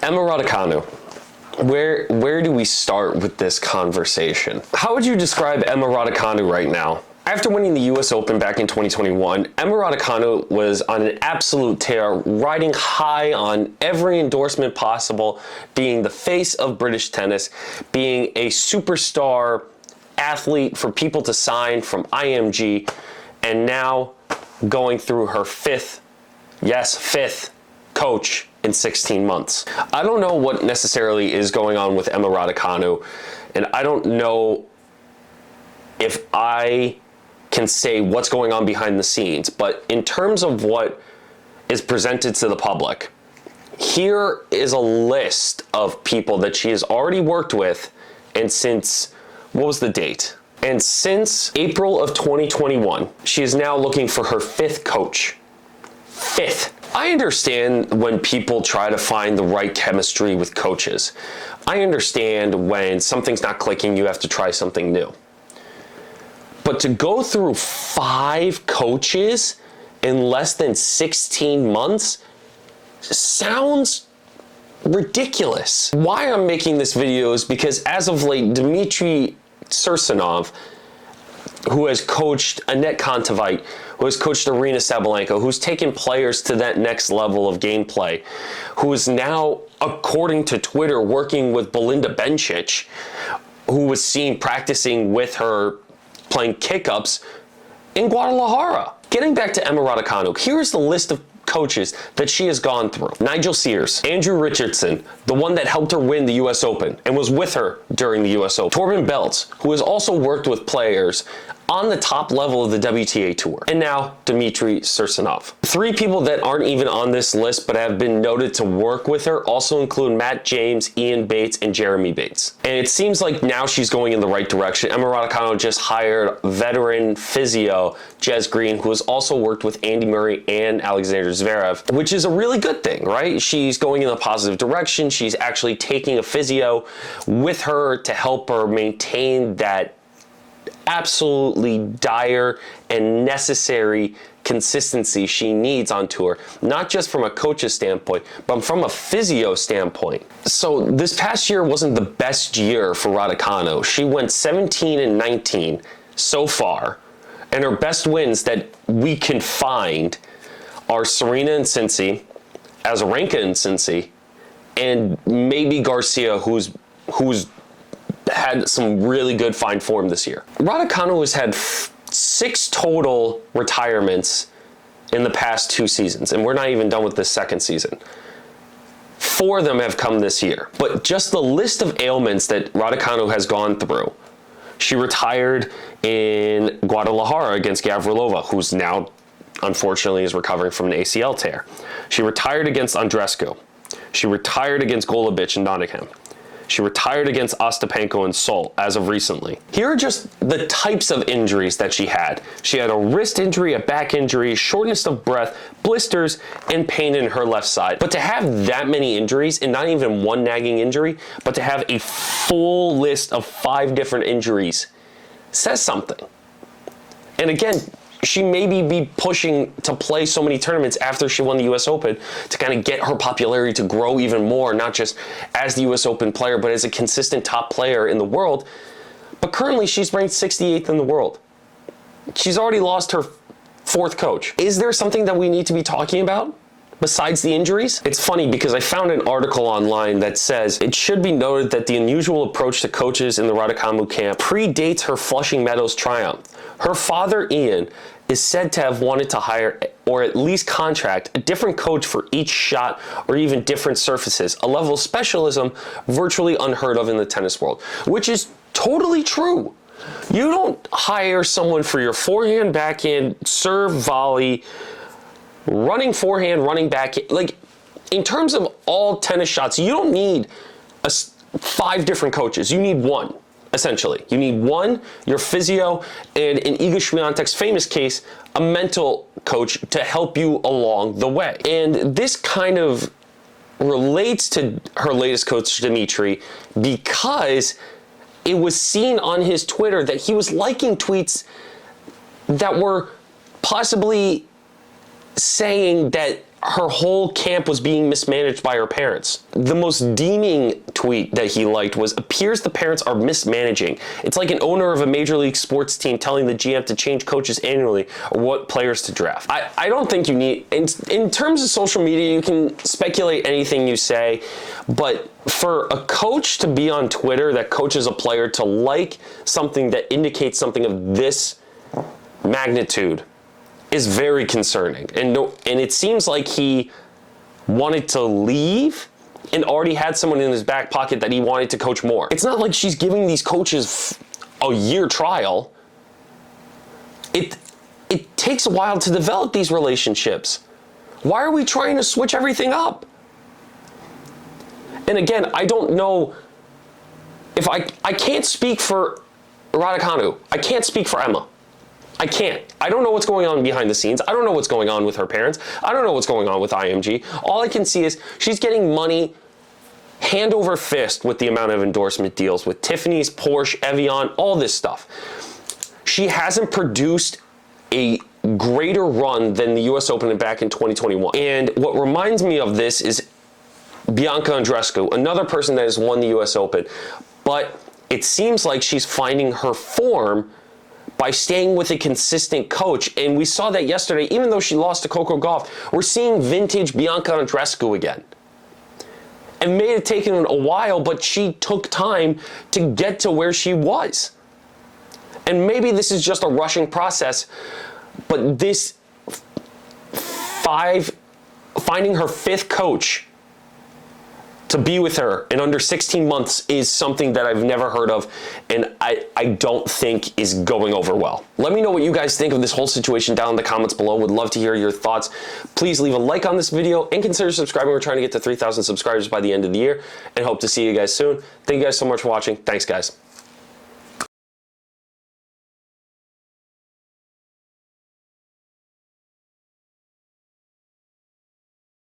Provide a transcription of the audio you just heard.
Emma Raducanu. Where do we start with this conversation? How would you describe Emma Raducanu right now? After winning the US Open back in 2021, Emma Raducanu was on an absolute tear, riding high on every endorsement possible, being the face of British tennis, being a superstar athlete for people to sign from IMG, and now going through her fifth coach in 16 months. I don't know what necessarily is going on with Emma Raducanu, and I don't know if I can say what's going on behind the scenes, but in terms of what is presented to the public, here is a list of people that she has already worked with, and since, what was the date? And since April of 2021, she is now looking for her fifth coach. Fifth. I understand when people try to find the right chemistry with coaches. I understand when something's not clicking, you have to try something new. But to go through 5 coaches in less than 16 months sounds ridiculous. Why I'm making this video is because as of late, Dmitry Sursunov, who has coached Annette Kontaveit, who has coached Arina Sabalenka, who's taken players to that next level of gameplay, who is now, according to Twitter, working with Belinda Bencic, who was seen practicing with her playing kick-ups in Guadalajara. Getting back to Emma Raducanu, here's the list of coaches that she has gone through. Nigel Sears, Andrew Richardson, the one that helped her win the US Open and was with her during the US Open. Torben Beltz, who has also worked with players on the top level of the WTA Tour. And now, Dmitry Sursunov. 3 people that aren't even on this list but have been noted to work with her also include Matt James, Ian Bates, and Jeremy Bates. And it seems like now she's going in the right direction. Emma Raducanu just hired veteran physio Jez Green, who has also worked with Andy Murray and Alexander Zverev, which is a really good thing, right? She's going in a positive direction. She's actually taking a physio with her to help her maintain that absolutely dire and necessary consistency she needs on tour, not just from a coach's standpoint, but from a physio standpoint. So this past year wasn't the best year for Raducanu. She went 17-19 so far, and her best wins that we can find are Serena and Cincy, Azarenka and Cincy, and maybe Garcia, who's had some really good fine form this year. Raducanu has had 6 total retirements in the past 2 seasons, and we're not even done with this second season. 4 of them have come this year. But just the list of ailments that Raducanu has gone through. She retired in Guadalajara against Gavrilova, who's now, unfortunately, is recovering from an ACL tear. She retired against Andreescu. She retired against Golubic in Nottingham. She retired against Ostapenko in Seoul as of recently. Here are just the types of injuries that she had. She had a wrist injury, a back injury, shortness of breath, blisters, and pain in her left side. But to have that many injuries, and not even one nagging injury, but to have a full list of 5 different injuries says something. And again, she maybe be pushing to play so many tournaments after she won the US Open to kind of get her popularity to grow even more, not just as the US Open player, but as a consistent top player in the world. But currently she's ranked 68th in the world. She's already lost her 4th coach. Is there something that we need to be talking about besides the injuries? It's funny because I found an article online that says it should be noted that the unusual approach to coaches in the Raducanu camp predates her Flushing Meadows triumph. Her father, Ian, is said to have wanted to hire or at least contract a different coach for each shot or even different surfaces, a level of specialism virtually unheard of in the tennis world, which is totally true. You don't hire someone for your forehand, backhand, serve, volley, running forehand, running backhand. Like, in terms of all tennis shots, you don't need 5 different coaches. You need one. Essentially, you need one, your physio, and in Iga Swiatek's famous case, a mental coach to help you along the way. And this kind of relates to her latest coach, Dmitry, because it was seen on his Twitter that he was liking tweets that were possibly saying that her whole camp was being mismanaged by her parents. The most deeming tweet that he liked was, appears the parents are mismanaging. It's like an owner of a major league sports team telling the GM to change coaches annually or what players to draft. I don't think you need, in terms of social media, you can speculate anything you say, but for a coach to be on Twitter that coaches a player to like something that indicates something of this magnitude is very concerning. And it seems like he wanted to leave and already had someone in his back pocket that he wanted to coach more. It's not like she's giving these coaches a year trial. It takes a while to develop these relationships. Why are we trying to switch everything up? And again, I don't know if I can't speak for Raducanu. I can't speak for Emma. I can't. I don't know what's going on behind the scenes. I don't know what's going on with her parents. I don't know what's going on with IMG. All I can see is she's getting money hand over fist with the amount of endorsement deals with Tiffany's, Porsche, Evian, all this stuff. She hasn't produced a greater run than the US Open back in 2021. And what reminds me of this is Bianca Andreescu, another person that has won the US Open. But it seems like she's finding her form by staying with a consistent coach. And we saw that yesterday, even though she lost to Coco Gauff, we're seeing vintage Bianca Andreescu again. It may have taken a while, but she took time to get to where she was. And maybe this is just a rushing process, but this finding her fifth coach to be with her in under 16 months is something that I've never heard of, and I don't think is going over well. Let me know what you guys think of this whole situation down in the comments below. Would love to hear your thoughts. Please leave a like on this video and consider subscribing. We're trying to get to 3,000 subscribers by the end of the year, and hope to see you guys soon. Thank you guys so much for watching. Thanks, guys.